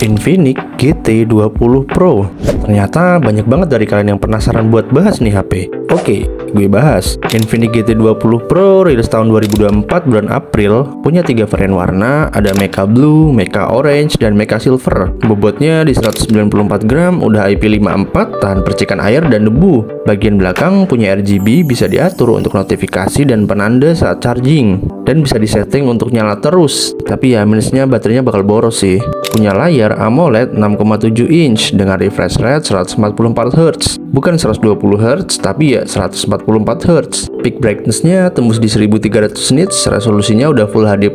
Infinix GT20 Pro. Ternyata banyak banget dari kalian yang penasaran buat bahas nih HP. Oke, gue bahas. Infinix GT20 Pro rilis tahun 2024 bulan April, punya 3 varian warna, ada Mecha Blue, Mecha Orange, dan Mecha Silver. Bobotnya di 194 gram, udah IP54, tahan percikan air dan debu. Bagian belakang punya RGB, bisa diatur untuk notifikasi dan penanda saat charging, dan bisa disetting untuk nyala terus. Tapi ya minusnya baterainya bakal boros sih. Punya layar AMOLED 6,7 inch dengan refresh rate 144 Hz, bukan 120 Hz tapi ya 144 Hz. Peak brightness-nya tembus di 1300 nits, resolusinya udah Full HD+.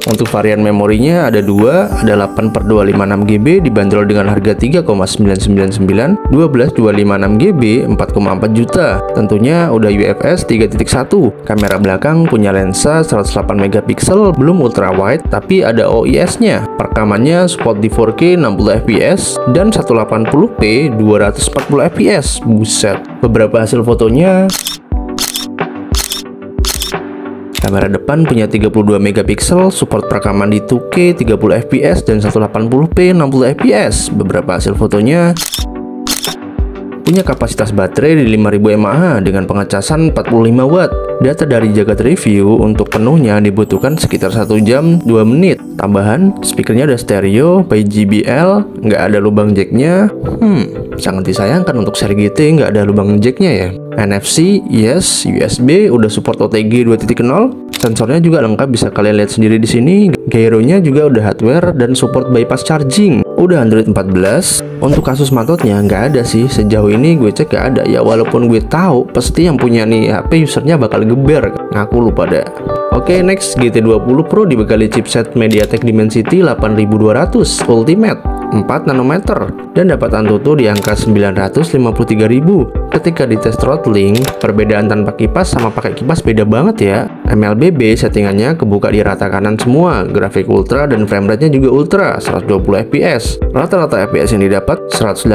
Untuk varian memorinya ada 2, ada 8/256 GB dibanderol dengan harga 3,999, 12/256 GB 4,4 juta. Tentunya udah UFS 3.1. Kamera belakang punya lensa 108 megapiksel, belum ultra wide tapi ada OIS-nya. Perekamannya support di 4K 60 fps dan 1080p 240 fps. Buset. Beberapa hasil fotonya, kamera depan punya 32 megapiksel, support perekaman di 2K 30 fps dan 1080p 60 fps. Beberapa hasil fotonya, punya kapasitas baterai di 5000 mAh dengan pengecasan 45 watt. Data dari Jagat Review, untuk penuhnya dibutuhkan sekitar 1 jam 2 menit. Tambahan, speakernya ada stereo by JBL, nggak ada lubang jacknya. Sangat disayangkan untuk seri GT nggak ada lubang jacknya ya. NFC, yes. USB udah support OTG 2.0. Sensornya juga lengkap, bisa kalian lihat sendiri di sini. Gyronya juga udah hardware dan support bypass charging. Udah Android 14. Untuk kasus matotnya nggak ada sih, sejauh ini gue cek nggak ada ya. Walaupun gue tahu pasti yang punya nih HP usernya bakal geber, ngaku lu pada. Oke, next, GT20 Pro dibekali chipset MediaTek Dimensity 8200 Ultimate 4 nanometer dan dapat Antutu di angka 953.000. Ketika dites throttling, perbedaan tanpa kipas sama pakai kipas beda banget ya. MLBB settingannya kebuka di rata kanan semua, grafik ultra dan framerate-nya juga ultra 120 fps. Rata-rata fps yang didapat 118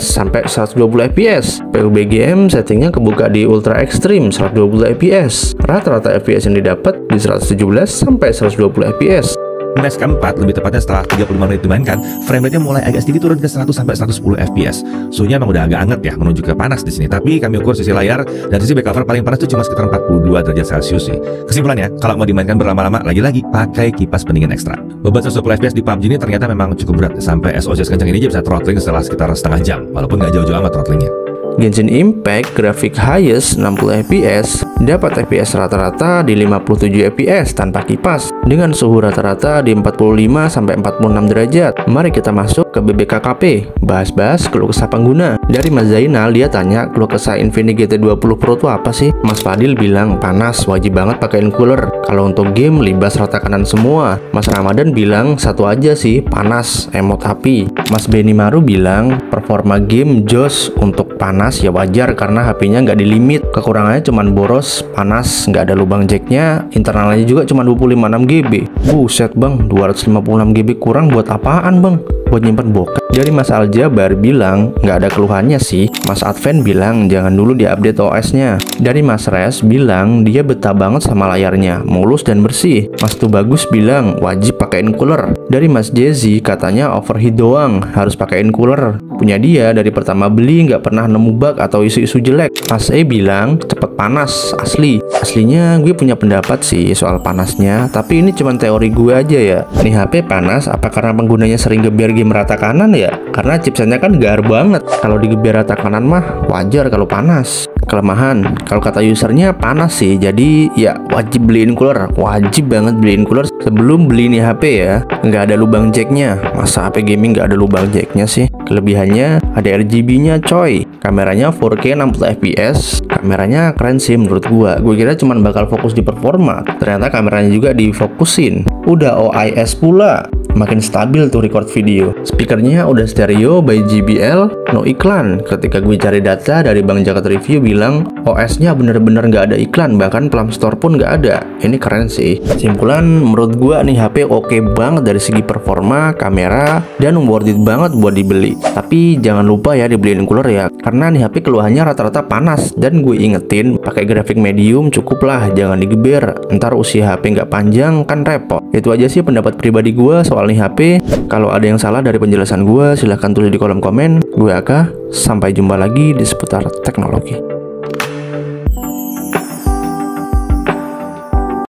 sampai 120 fps. PUBGM settingnya kebuka di ultra ekstrim 120 fps. Rata-rata fps yang didapat di 117 sampai 120 fps. Next keempat, lebih tepatnya setelah 35 menit dimainkan, framerate-nya mulai agak sedikit turun ke 100 sampai 110 fps. Suhunya emang udah agak anget ya, menuju ke panas di sini. Tapi kami ukur sisi layar dan sisi back cover paling panas itu cuma sekitar 42 derajat Celcius sih. Kesimpulannya, kalau mau dimainkan berlama-lama, lagi-lagi pakai kipas pendingin ekstra. Beban 110 fps di PUBG ini ternyata memang cukup berat. Sampai SOC kencang ini aja bisa throttling setelah sekitar setengah jam, walaupun nggak jauh-jauh amat throttlingnya. Genshin Impact grafik highest 60 fps, dapat fps rata-rata di 57 fps tanpa kipas dengan suhu rata-rata di 45 sampai 46 derajat. Mari kita masuk ke BBKKP, bahas-bahas keluh kesah pengguna. Dari Mas Zainal, dia tanya keluh kesah Infinix GT20 Pro itu apa sih? Mas Fadil bilang panas, wajib banget pakein cooler. Kalau untuk game libas rata kanan semua. Mas Ramadan bilang satu aja sih, panas, emot api. Mas Benny Maru bilang performa game jos, untuk panas ya wajar karena HP-nya nggak di limit. Kekurangannya cuman boros, panas, nggak ada lubang jacknya, internalnya juga cuma 256 GB. Buset bang, 256 GB kurang buat apaan bang? Buat nyimpen bokep. Dari Mas Aljabar bilang nggak ada keluhannya sih. Mas Advent bilang jangan dulu diupdate OS-nya. Dari Mas Res bilang dia betah banget sama layarnya, mulus dan bersih. Mas Tubagus bilang wajib pakein cooler. Dari Mas Jezi katanya overheat doang, harus pakein cooler. Punya dia dari pertama beli nggak pernah nemu bug atau isu-isu jelek. Mas E bilang cepet panas, asli. Aslinya gue punya pendapat sih soal panasnya, tapi ini cuma teori gue aja ya. Nih HP panas apa karena penggunanya sering geber game rata kanan ya? Karena chipsetnya kan gar banget. Kalau digeber rata kanan mah wajar kalau panas. Kelemahan, kalau kata usernya panas sih, jadi ya wajib beliin cooler. Wajib banget beliin cooler sebelum beli nih HP ya. Nggak ada lubang jacknya. Masa HP gaming nggak ada lubang jacknya sih? Kelebihannya ada RGB-nya coy. Kameranya 4K 60 fps. Kameranya keren sih menurut gua. Gue kira cuman bakal fokus di performa, ternyata kameranya juga difokusin. Udah OIS pula, makin stabil tuh record video. Speakernya udah stereo by JBL, no iklan. Ketika gue cari data dari Bang Jagat Review bilang OS-nya bener-bener nggak ada iklan, bahkan Plum Store pun nggak ada. Ini keren sih. Simpulan, menurut gue nih HP oke banget dari segi performa, kamera, dan worth it banget buat dibeli. Tapi jangan lupa ya dibeliin cooler ya, karena nih HP keluhannya rata-rata panas. Dan gue ingetin pakai grafik medium cukup lah, jangan digeber. Ntar usia HP nggak panjang kan repot. Itu aja sih pendapat pribadi gue soal soal nih HP. Kalau ada yang salah dari penjelasan gue, silahkan tulis di kolom komen. Gue Aka, sampai jumpa lagi di seputar teknologi.